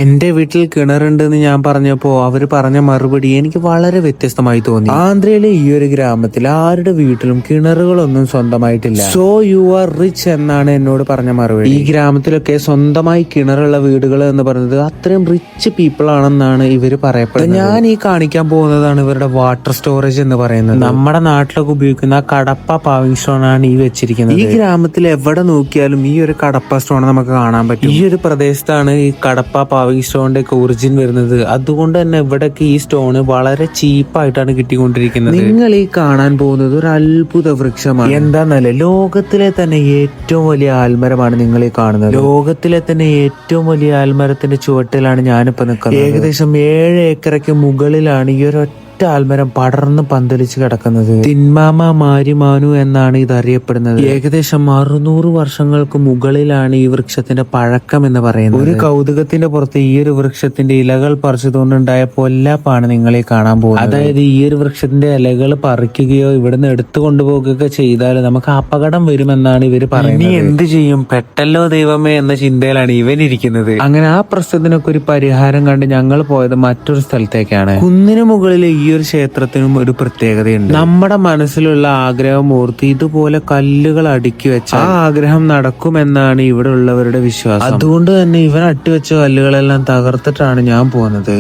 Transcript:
എന്റെ വീട്ടിൽ കിണറുണ്ടെന്ന് ഞാൻ പറഞ്ഞപ്പോ അവര് പറഞ്ഞ മറുപടി എനിക്ക് വളരെ വ്യത്യസ്തമായി തോന്നി. ആന്ധ്രയിലെ ഈ ഒരു ഗ്രാമത്തിൽ ആരുടെ വീട്ടിലും കിണറുകളൊന്നും സ്വന്തമായിട്ടില്ല. സോ യു ആർ റിച്ച് എന്നാണ് എന്നോട് പറഞ്ഞ മറുപടി. ഈ ഗ്രാമത്തിലൊക്കെ സ്വന്തമായി കിണറുള്ള വീടുകൾ എന്ന് പറയുന്നത് അത്രയും റിച്ച് പീപ്പിൾ ആണെന്നാണ് ഇവര് പറയപ്പെടുന്നത്. ഞാൻ ഈ കാണിക്കാൻ പോകുന്നതാണ് ഇവരുടെ വാട്ടർ സ്റ്റോറേജ് എന്ന് പറയുന്നത്. നമ്മുടെ നാട്ടിലൊക്കെ ഉപയോഗിക്കുന്ന കടപ്പ പാവിംഗ് സ്റ്റോൺ ആണ് ഈ വെച്ചിരിക്കുന്നത്. ഈ ഗ്രാമത്തിൽ എവിടെ നോക്കിയാലും ഈ ഒരു കടപ്പ സ്റ്റോൺ നമുക്ക് കാണാൻ പറ്റും. ഈ ഒരു പ്രദേശത്താണ് ഈ കടപ്പ ഈ സ്റ്റോണിന്റെ ഒക്കെ ഒറിജിൻ വരുന്നത്. അതുകൊണ്ട് തന്നെ ഇവിടേക്ക് ഈ സ്റ്റോണ് വളരെ ചീപ്പായിട്ടാണ് കിട്ടിക്കൊണ്ടിരിക്കുന്നത്. നിങ്ങൾ ഈ കാണാൻ പോകുന്നത് ഒരു അത്ഭുത വൃക്ഷമാണ്. എന്താന്നല്ലേ, ലോകത്തിലെ തന്നെ ഏറ്റവും വലിയ ആൽമരമാണ് നിങ്ങൾ ഈ കാണുന്നത്. ലോകത്തിലെ തന്നെ ഏറ്റവും വലിയ ആൽമരത്തിന്റെ ചുവട്ടിലാണ് ഞാനിപ്പോ നിൽക്കുന്നത്. ഏകദേശം 7 ഏക്കറയ്ക്ക് മുകളിലാണ് ഈ ഒരു ആൽമരം പടർന്ന് പന്തലിച്ച് കിടക്കുന്നത്. തിന്മാമ മാരിമാനു എന്നാണ് ഇത് അറിയപ്പെടുന്നത്. ഏകദേശം 600 വർഷങ്ങൾക്ക് മുകളിലാണ് ഈ വൃക്ഷത്തിന്റെ പഴക്കം എന്ന് പറയുന്നത്. ഒരു കൗതുകത്തിന്റെ പുറത്ത് ഈ ഒരു വൃക്ഷത്തിന്റെ ഇലകൾ പറിച്ചതുകൊണ്ടുണ്ടായ പൊല്ലാപ്പാണ് നിങ്ങളെ കാണാൻ പോകുന്നത്. അതായത് ഈ ഒരു വൃക്ഷത്തിന്റെ ഇലകൾ പറിക്കുകയോ ഇവിടുന്ന് എടുത്തു കൊണ്ടുപോകുകയോ ചെയ്താൽ നമുക്ക് അപകടം വരുമെന്നാണ് ഇവര് പറയുന്നത്. ഇനി എന്ത് ചെയ്യും, പെട്ടല്ലോ ദൈവമേ എന്ന ചിന്തയിലാണ് ഇവൻ ഇരിക്കുന്നത്. അങ്ങനെ ആ പ്രശ്നത്തിനൊക്കെ ഒരു പരിഹാരം കണ്ട് ഞങ്ങൾ പോയത് മറ്റൊരു സ്ഥലത്തേക്കാണ്. കുന്നിന് മുകളിൽ ഈ ഒരു ക്ഷേത്രത്തിനും ഒരു പ്രത്യേകതയുണ്ട്. നമ്മുടെ മനസ്സിലുള്ള ആഗ്രഹം ഓർത്ത് ഇതുപോലെ കല്ലുകൾ അടുക്കി വെച്ച ആ ആഗ്രഹം നടക്കുമെന്നാണ് ഇവിടെ ഉള്ളവരുടെ വിശ്വാസം. അതുകൊണ്ട് തന്നെ ഇവൻ അട്ടിവെച്ച കല്ലുകളെല്ലാം തകർത്തിട്ടാണ് ഞാൻ പോകുന്നത്.